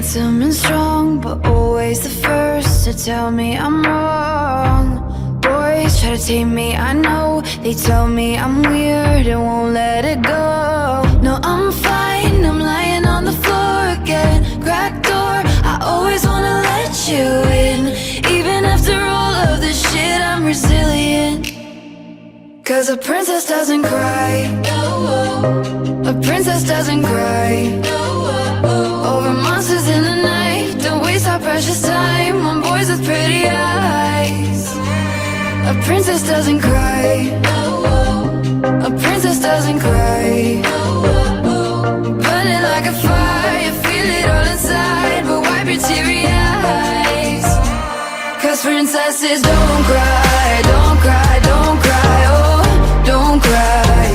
handsome and strong, but always the first to tell me I'm wrong. Boys try to tame me, I know. They tell me I'm weird and won't let it go. No, I'm fine, I'm lying on the floor again. Cracked door, I always wanna let you in. Even after all of this shit, I'm resilient. Cause a princess doesn't cry. A princess doesn't cry. Over monsters in the night, don't waste our precious time on boys with pretty eyes. A princess doesn't cry. A princess doesn't cry. Burning like a fire, feel it all inside, but wipe your teary eyes. Cause princesses don't cry, don't cry, don't cry, oh, don't cry,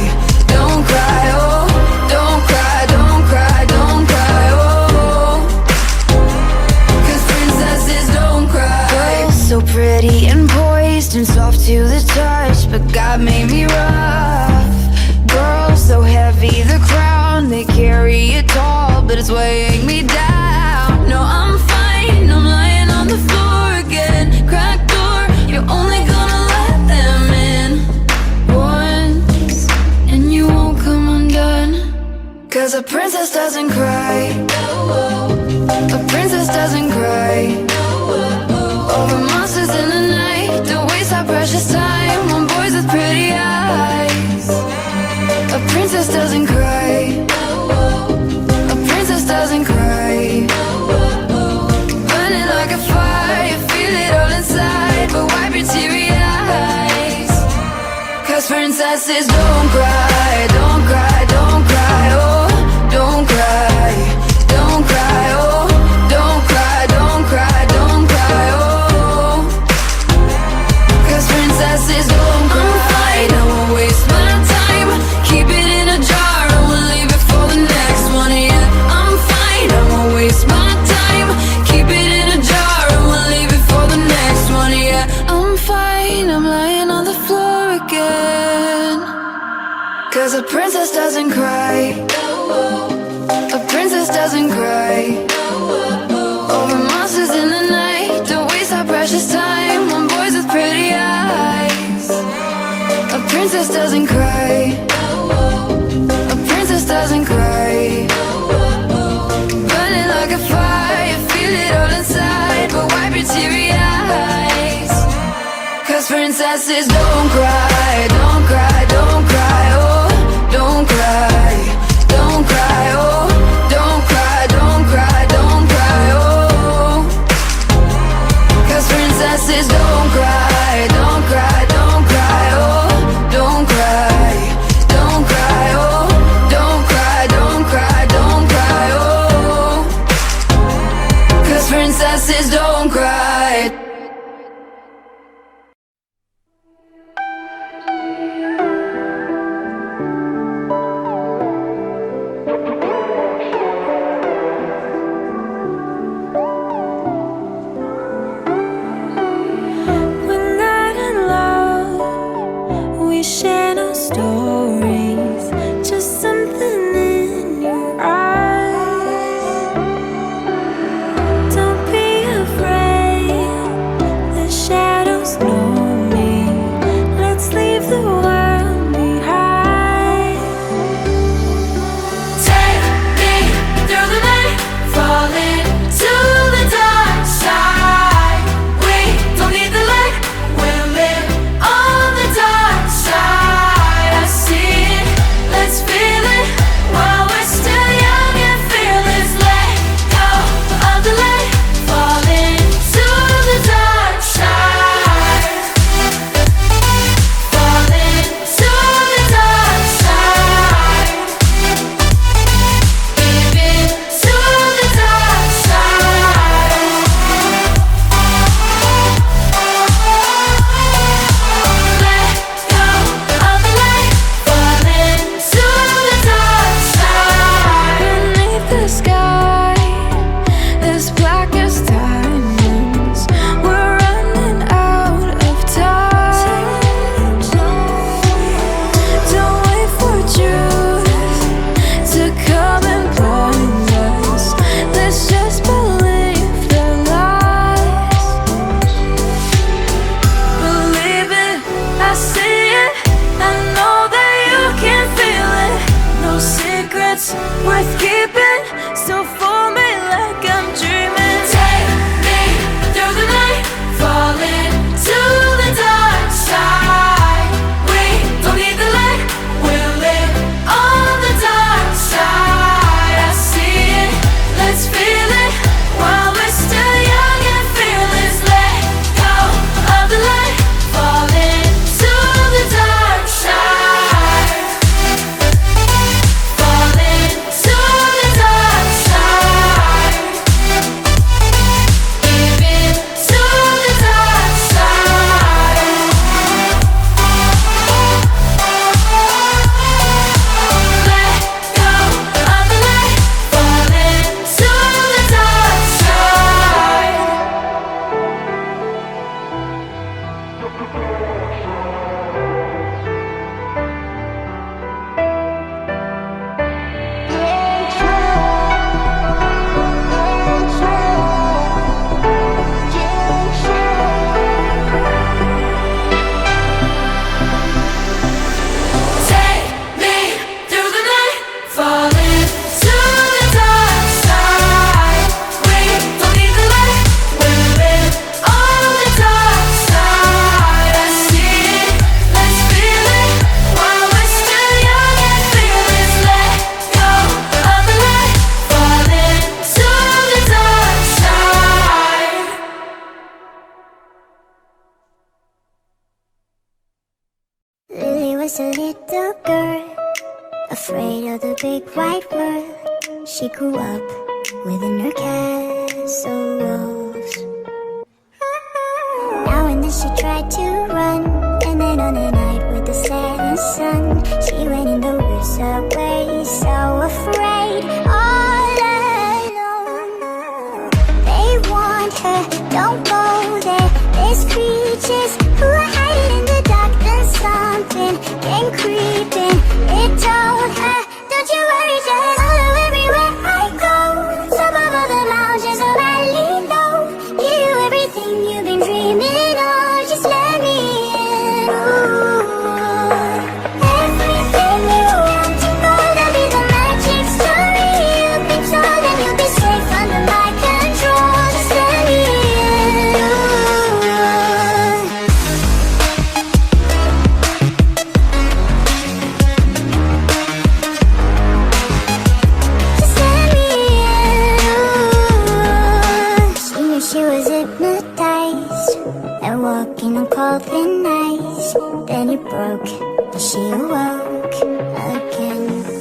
don't cry, oh, don't cry, don't cry, don't cry, oh. Cause princesses don't cry. Girls so pretty and poised and soft to the touch, but God made me rough. Girls so heavy, the crown, they carry it tall, but it's weighing me down. No, I'm fine, I'm lying on the floor again. Cracked door, you're only gonna let them in once, and you won't come undone. Cause a princess doesn't cry. A princess doesn't cry. Over monsters in the night, don't waste our precious time on boys with pretty eyes. A princess doesn't cry. A princess doesn't cry. Burning like a fire, feel it all inside, but wipe your teary eyes. Cause princesses don't cry, don't cry, don't cry, oh, don't cry, don't cry, oh, don't cry, don't cry, don't cry, oh. Cause princesses don't cry. I won't waste my time, keep it in a jar and we'll leave it for the next one, yeah. I'm fine, I won't waste my time, keep it in a jar and we'll leave it for the next one, yeah. I'm fine, I'm lying on the floor again. Cause a princess doesn't cry. A princess doesn't cry. Over monsters in the night, don't waste our precious time on boys with pretty eyes. A princess doesn't cry. A princess doesn't cry. Burning like a fire, feel it all inside, but wipe your teary eyes. Cause princesses don't cry, don't cry, don't cry, oh, don't cry, don't cry, oh, don't cry, don't cry, don't cry, oh. Cause princesses don't cry, don't cry, don't cry, oh, don't cry, don't cry, oh, don't cry, don't cry, don't cry, oh. Cause princesses don't cry. was a little girl, afraid of the big white world. She grew up within her castle walls. Now and then she tried to run, and then on a night with the setting sun, she went in the woods away, so afraid, all alone. They warned her, don't go there, there's creatures who are hiding in the dark. Then something came creeping, it told her, don't you worry, just follow everywhere I go. Top of all the mountains, a valley low, give you everything you've been dreaming of, just let me in. Ooh. Everything you want to know, that'll be the magic story you've been told, and you'll be safe under my control, just let me in. Ooh. Just let me in. She knew she was hypnotized and walking on cold thin ice. Then it broke and she awoke again.